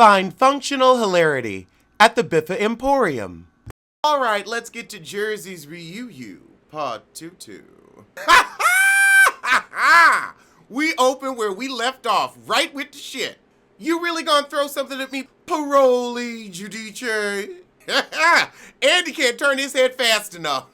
Find functional hilarity at the Biffa Emporium. All right, let's get to Jersey's Ryu Part 2. We open where we left off, right with the shit. You really gonna throw something at me, Paroli Giudice? Andy can't turn his head fast enough.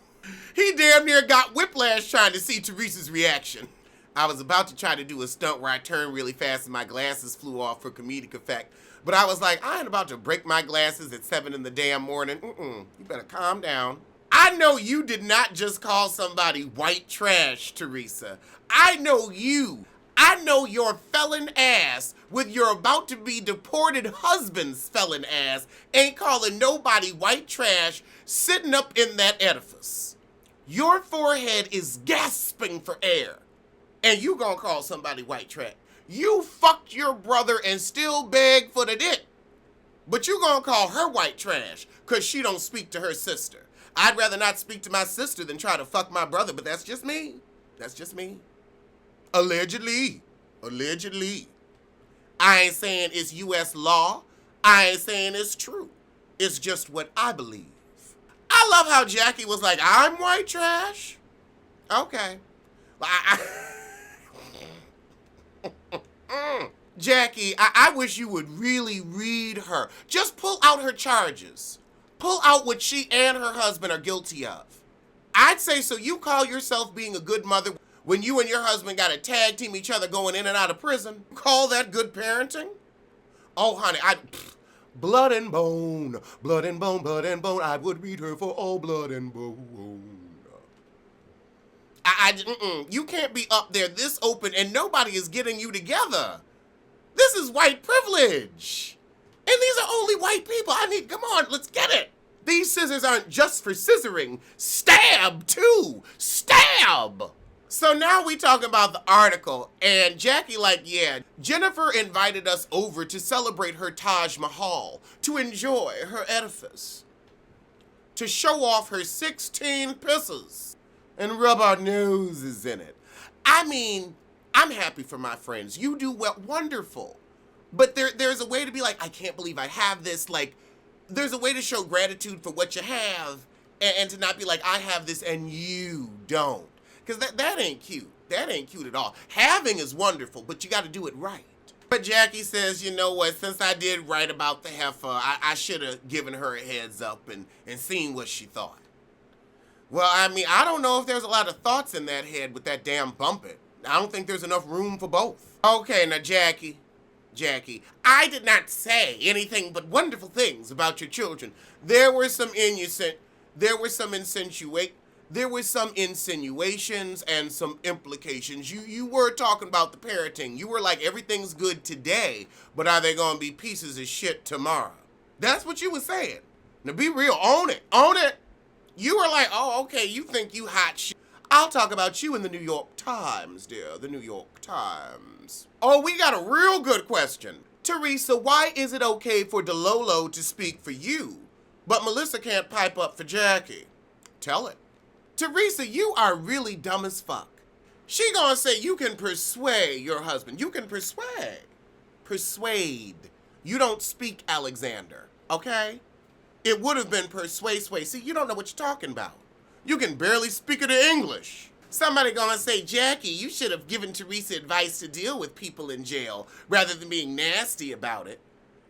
He damn near got whiplash trying to see Teresa's reaction. I was about to try to do a stunt where I turned really fast and my glasses flew off for comedic effect. But I was like, I ain't about to break my glasses at 7 in the damn morning. You better calm down. I know you did not just call somebody white trash, Teresa. I know you. I know your felon ass with your about to be deported husband's felon ass ain't calling nobody white trash sitting up in that edifice. Your forehead is gasping for air. And you gonna call somebody white trash. You fucked your brother and still beg for the dick. But you gonna call her white trash because she don't speak to her sister. I'd rather not speak to my sister than try to fuck my brother, but that's just me. That's just me. Allegedly. I ain't saying it's U.S. law. I ain't saying it's true. It's just what I believe. I love how Jackie was like, I'm white trash? Okay. Jackie, I wish you would really read her. Just pull out her charges. Pull out what she and her husband are guilty of. I'd say, so you call yourself being a good mother when you and your husband got to tag team each other going in and out of prison? Call that good parenting? Oh, honey, blood and bone, blood and bone, blood and bone. I would read her for all blood and bone. You can't be up there this open and nobody is getting you together. This is white privilege. And these are only white people. Come on, let's get it. These scissors aren't just for scissoring. Stab, too. Stab. So now we talk about the article, and Jackie yeah, Jennifer invited us over to celebrate her Taj Mahal, to enjoy her edifice, to show off her 16 pisses, and rub our noses in it. I mean, I'm happy for my friends. You do well, wonderful. But there's a way to be like, I can't believe I have this. Like, there's a way to show gratitude for what you have and to not be like, I have this and you don't. Because that ain't cute. That ain't cute at all. Having is wonderful, but you got to do it right. But Jackie says, you know what, since I did write about the heifer, I should have given her a heads up and seen what she thought. Well, I mean, I don't know if there's a lot of thoughts in that head with that damn bumpet. I don't think there's enough room for both. Okay, now Jackie, I did not say anything but wonderful things about your children. There were some insinuations and some implications. You were talking about the parenting. You were like, everything's good today, but are they gonna be pieces of shit tomorrow? That's what you were saying. Now be real, own it. You were like, oh, okay, you think you hot shit. I'll talk about you in the New York Times, dear, the New York Times. Oh, we got a real good question. Teresa, why is it okay for DeLolo to speak for you, but Melissa can't pipe up for Jackie? Tell it. Teresa, you are really dumb as fuck. She gonna say you can persuade your husband. You can persuade. Persuade. You don't speak Alexander, okay? It would have been persuade. See, you don't know what you're talking about. You can barely speak it in English. Somebody gonna say, Jackie, you should have given Teresa advice to deal with people in jail rather than being nasty about it.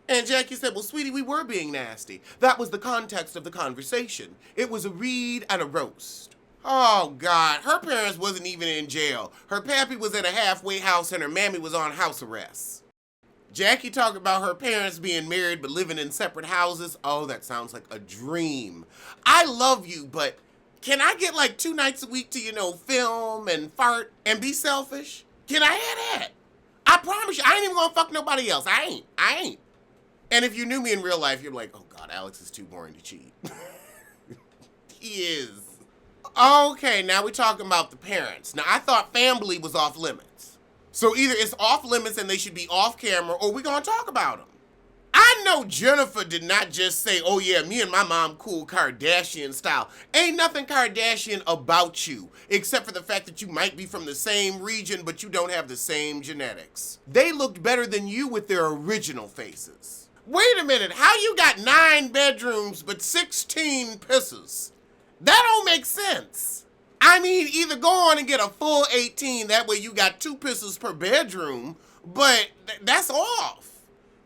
And Jackie said, well, sweetie, we were being nasty. That was the context of the conversation. It was a read and a roast. Oh, God, her parents wasn't even in jail. Her pappy was in a halfway house and her mammy was on house arrest. Jackie talked about her parents being married but living in separate houses. Oh, that sounds like a dream. I love you, but can I get like 2 nights a week to, film and fart and be selfish? Can I have that? I promise you, I ain't even gonna fuck nobody else. I ain't. And if you knew me in real life, you're like, oh God, Alex is too boring to cheat. He is. Okay, now we're talking about the parents. Now, I thought family was off limits. So either it's off limits and they should be off camera, or we're gonna talk about them. I know Jennifer did not just say, oh yeah, me and my mom cool Kardashian style. Ain't nothing Kardashian about you, except for the fact that you might be from the same region, but you don't have the same genetics. They looked better than you with their original faces. Wait a minute, how you got 9 bedrooms but 16 pisses? That don't make sense. I mean, either go on and get a full 18, that way you got 2 pisses per bedroom, but that's off.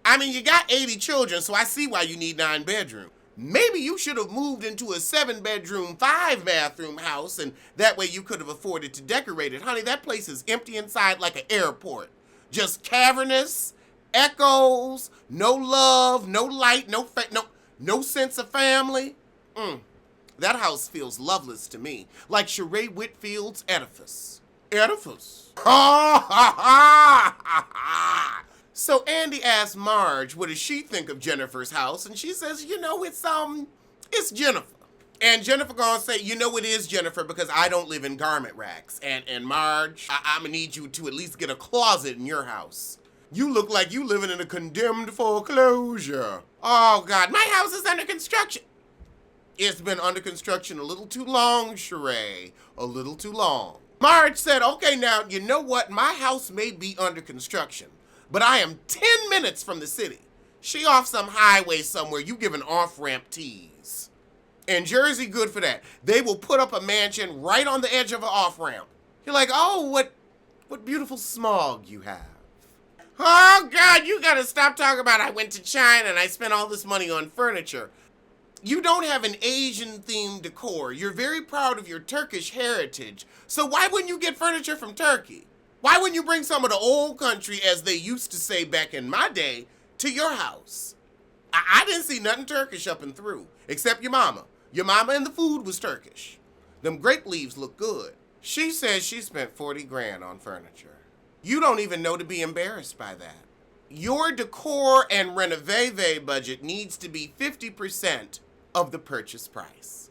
I mean, you got 80 children, so I see why you need 9 bedrooms. Maybe you should have moved into a 7-bedroom, 5-bathroom house, and that way you could have afforded to decorate it. Honey, that place is empty inside like an airport. Just cavernous, echoes, no love, no light, no sense of family. That house feels loveless to me, like Sheree Whitfield's edifice. Edifice. So Andy asked Marge, what does she think of Jennifer's house? And she says, it's Jennifer. And Jennifer gonna say, it is Jennifer because I don't live in garment racks. And Marge, I'm gonna need you to at least get a closet in your house. You look like you living in a condemned foreclosure. Oh God, my house is under construction. It's been under construction a little too long, Sheree. A little too long. Marge said, okay, now, you know what? My house may be under construction, but I am 10 minutes from the city. She off some highway somewhere. You give an off-ramp tease. And Jersey, good for that. They will put up a mansion right on the edge of an off-ramp. You're like, oh, what beautiful smog you have. Oh, God, you gotta stop talking about I went to China and I spent all this money on furniture. You don't have an Asian-themed decor. You're very proud of your Turkish heritage. So why wouldn't you get furniture from Turkey? Why wouldn't you bring some of the old country, as they used to say back in my day, to your house? I didn't see nothing Turkish up and through, except your mama. Your mama and the food was Turkish. Them grape leaves look good. She says she spent 40 grand on furniture. You don't even know to be embarrassed by that. Your decor and renovate budget needs to be 50% of the purchase price.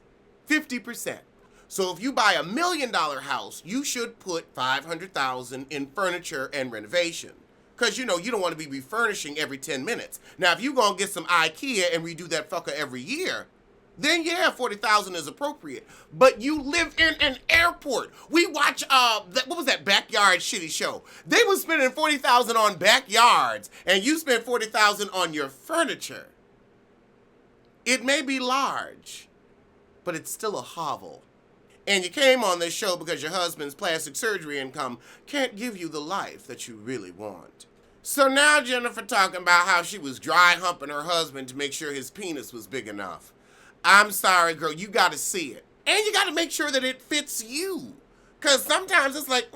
50%. So if you buy $1 million house, you should put $500,000 in furniture and renovation. Because you don't want to be refurnishing every 10 minutes. Now, if you're going to get some IKEA and redo that fucker every year, then yeah, $40,000 is appropriate. But you live in an airport. We watch, what was that Backyard shitty show? They were spending $40,000 on backyards, and you spent $40,000 on your furniture. It may be large, but it's still a hovel. And you came on this show because your husband's plastic surgery income can't give you the life that you really want. So now Jennifer talking about how she was dry humping her husband to make sure his penis was big enough. I'm sorry, girl, you gotta see it. And you gotta make sure that it fits you. Because sometimes it's like,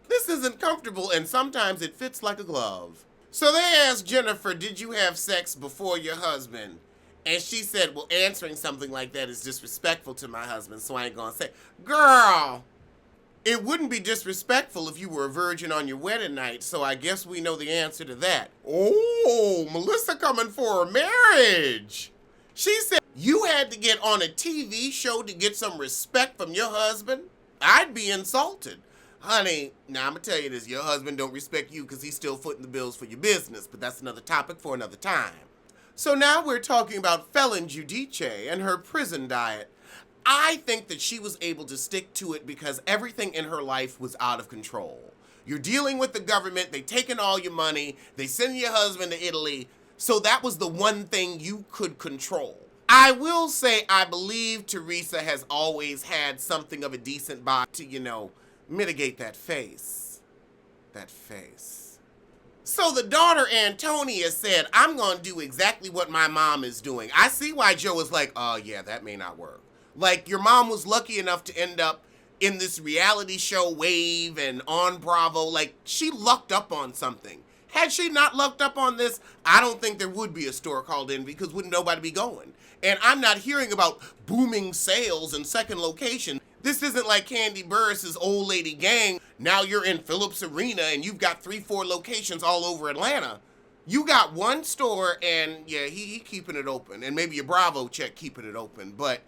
this isn't comfortable, and sometimes it fits like a glove. So they asked Jennifer, did you have sex before your husband? And she said, well, answering something like that is disrespectful to my husband, so I ain't gonna say. Girl, it wouldn't be disrespectful if you were a virgin on your wedding night, so I guess we know the answer to that. Oh, Melissa coming for a marriage. She said, you had to get on a TV show to get some respect from your husband? I'd be insulted. Honey, now I'm gonna tell you this, your husband don't respect you because he's still footing the bills for your business, but that's another topic for another time. So now we're talking about felon Giudice and her prison diet. I think that she was able to stick to it because everything in her life was out of control. You're dealing with the government, they taking all your money, they send your husband to Italy, so that was the one thing you could control. I will say I believe Teresa has always had something of a decent body to, mitigate that face. That face. So the daughter, Antonia, said, I'm going to do exactly what my mom is doing. I see why Joe is like, oh yeah, that may not work. Like, your mom was lucky enough to end up in this reality show Wave and on Bravo. Like, she lucked up on something. Had she not lucked up on this, I don't think there would be a store called Envy because wouldn't nobody be going. And I'm not hearing about booming sales and second location. This isn't like Candy Burris's Old Lady Gang. Now you're in Phillips Arena and you've got 3-4 locations all over Atlanta. You got one store and yeah, he keeping it open. And maybe your Bravo check keeping it open. But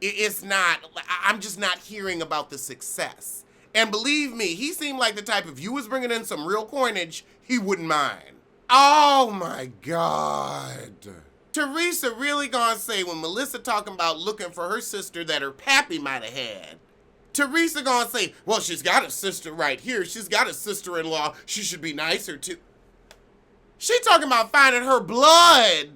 it's not, I'm just not hearing about the success. And believe me, he seemed like the type, if you was bringing in some real coinage, he wouldn't mind. Oh my God. Teresa really gonna say when Melissa talking about looking for her sister that her pappy might have had, Teresa gonna say, well, she's got a sister right here. She's got a sister-in-law. She should be nicer to. She talking about finding her blood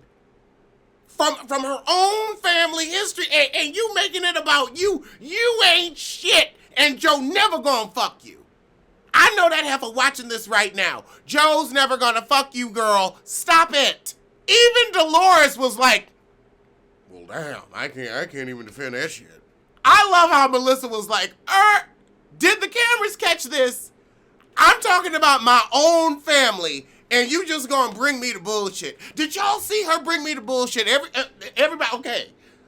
from her own family history, and you making it about you. You ain't shit, and Joe never gonna fuck you. I know that heifer watching this right now. Joe's never gonna fuck you, girl. Stop it. Even Dolores was like, well, damn, I can't even defend that shit. I love how Melissa was like, did the cameras catch this? I'm talking about my own family, and you just gonna bring me the bullshit. Did y'all see her bring me the bullshit? Everybody, okay.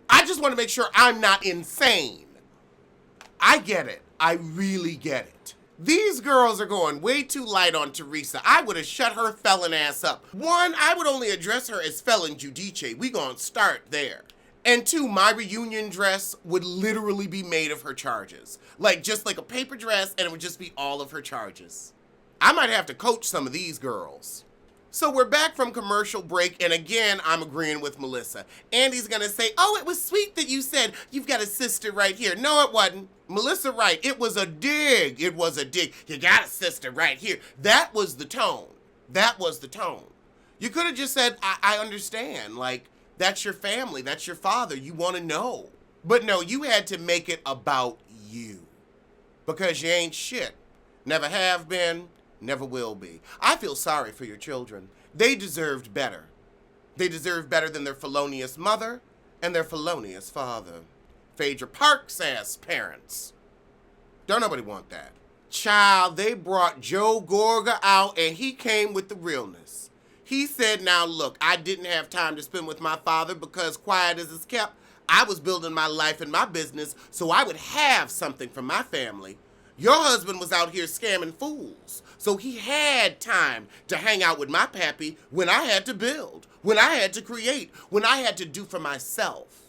I just want to make sure I'm not insane. I get it. I really get it. These girls are going way too light on Teresa. I would have shut her felon ass up. One, I would only address her as felon judice. We gonna start there. And two, my reunion dress would literally be made of her charges. Just like a paper dress, and it would just be all of her charges. I might have to coach some of these girls. So we're back from commercial break, and again, I'm agreeing with Melissa. Andy's gonna say, oh, it was sweet that you said you've got a sister right here. No, it wasn't. Melissa right, it was a dig. It was a dig. You got a sister right here. That was the tone. That was the tone. You could have just said, I understand. That's your family. That's your father. You want to know. But no, you had to make it about you. Because you ain't shit. Never have been, never will be. I feel sorry for your children. They deserved better. They deserve better than their felonious mother and their felonious father. Phaedra Parks ass parents. Don't nobody want that. Child, they brought Joe Gorga out and he came with the realness. He said, now look, I didn't have time to spend with my father because quiet as it's kept, I was building my life and my business so I would have something from my family. Your husband was out here scamming fools, so he had time to hang out with my pappy when I had to build, when I had to create, when I had to do for myself.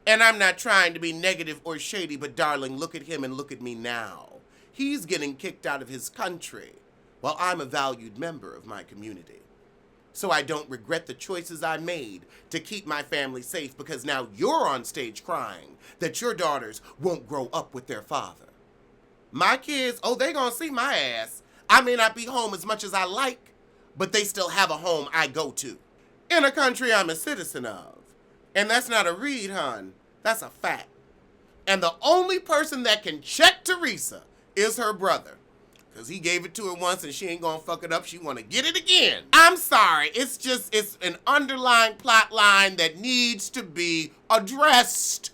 And I'm not trying to be negative or shady, but darling, look at him and look at me now. He's getting kicked out of his country while I'm a valued member of my community. So I don't regret the choices I made to keep my family safe because now you're on stage crying that your daughters won't grow up with their father. My kids, they gonna see my ass. I may not be home as much as I like, but they still have a home I go to. In a country I'm a citizen of. And that's not a read, hon. That's a fact. And the only person that can check Teresa is her brother. Because he gave it to her once and she ain't gonna fuck it up. She wanna get it again. I'm sorry. It's an underlying plot line that needs to be addressed.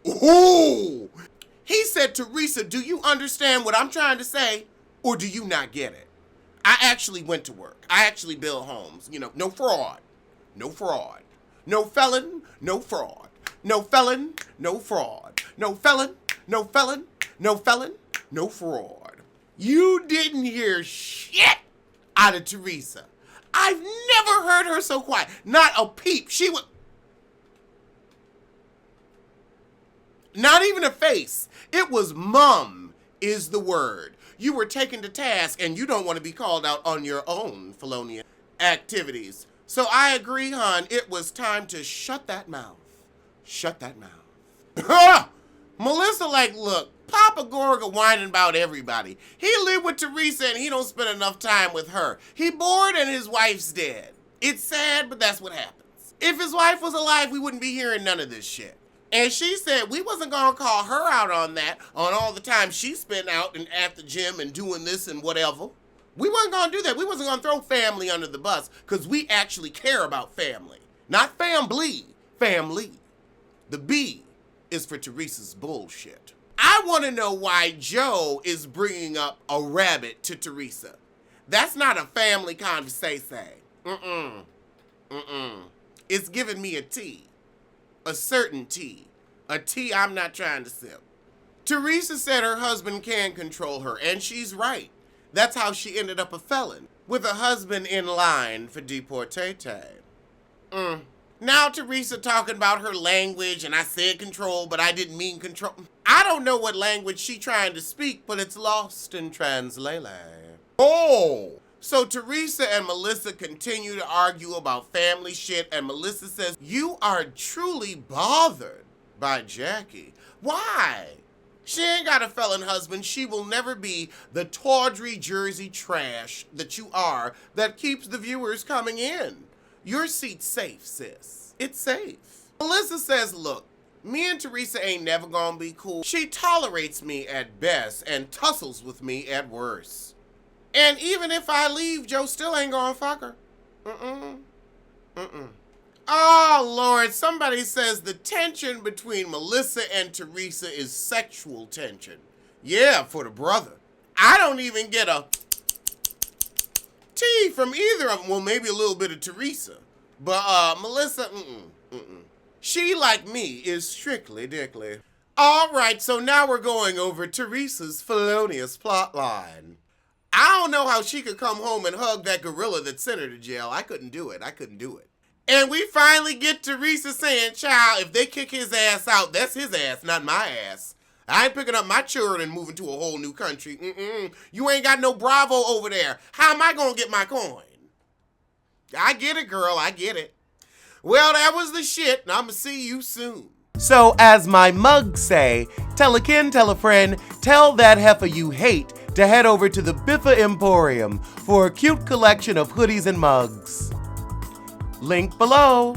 Ooh! He said, Teresa, do you understand what I'm trying to say? Or do you not get it? I actually went to work. I actually built homes. No fraud. No fraud. No felon, no fraud. No felon, no fraud. No felon, no felon, no felon, no fraud. You didn't hear shit out of Teresa. I've never heard her so quiet. Not a peep. She was... Not even a face. It was mum is the word. You were taken to task and you don't want to be called out on your own felonious activities. So I agree, hon. It was time to shut that mouth. Shut that mouth. Melissa look, Papa Gorga whining about everybody. He live with Teresa and he don't spend enough time with her. He bored and his wife's dead. It's sad, but that's what happens. If his wife was alive, we wouldn't be hearing none of this shit. And she said we wasn't gonna call her out on that, on all the time she spent out and at the gym and doing this and whatever. We wasn't gonna do that. We wasn't gonna throw family under the bus because we actually care about family. Not family, family. The B is for Teresa's bullshit. I want to know why Joe is bringing up a rabbit to Teresa. That's not a family conversation. It's giving me a tea. A certain tea. A tea I'm not trying to sip. Teresa said her husband can control her, and she's right. That's how she ended up a felon, with a husband in line for deportation. Now Teresa talking about her language, and I said control, but I didn't mean control. I don't know what language she trying to speak, but it's lost in translation. Oh! So Teresa and Melissa continue to argue about family shit, and Melissa says, you are truly bothered by Jackie. Why? She ain't got a felon husband. She will never be the tawdry Jersey trash that you are that keeps the viewers coming in. Your seat's safe, sis. It's safe. Melissa says, look, me and Teresa ain't never gonna be cool. She tolerates me at best and tussles with me at worst. And even if I leave, Joe still ain't gonna fuck her. Oh, Lord, somebody says the tension between Melissa and Teresa is sexual tension. Yeah, for the brother. I don't even get a tea from either of them. Well, maybe a little bit of Teresa. But Melissa, She, like me, is strictly dickly. All right, so now we're going over Teresa's felonious plotline. I don't know how she could come home and hug that gorilla that sent her to jail. I couldn't do it. And we finally get Teresa saying, child, if they kick his ass out, that's his ass, not my ass. I ain't picking up my children and moving to a whole new country. You ain't got no Bravo over there. How am I going to get my coin? I get it, girl. I get it. Well, that was the shit, and I'm going to see you soon. So, as my mugs say, tell a kin, tell a friend, tell that heifer you hate to head over to the Biffa Emporium for a cute collection of hoodies and mugs. Link below.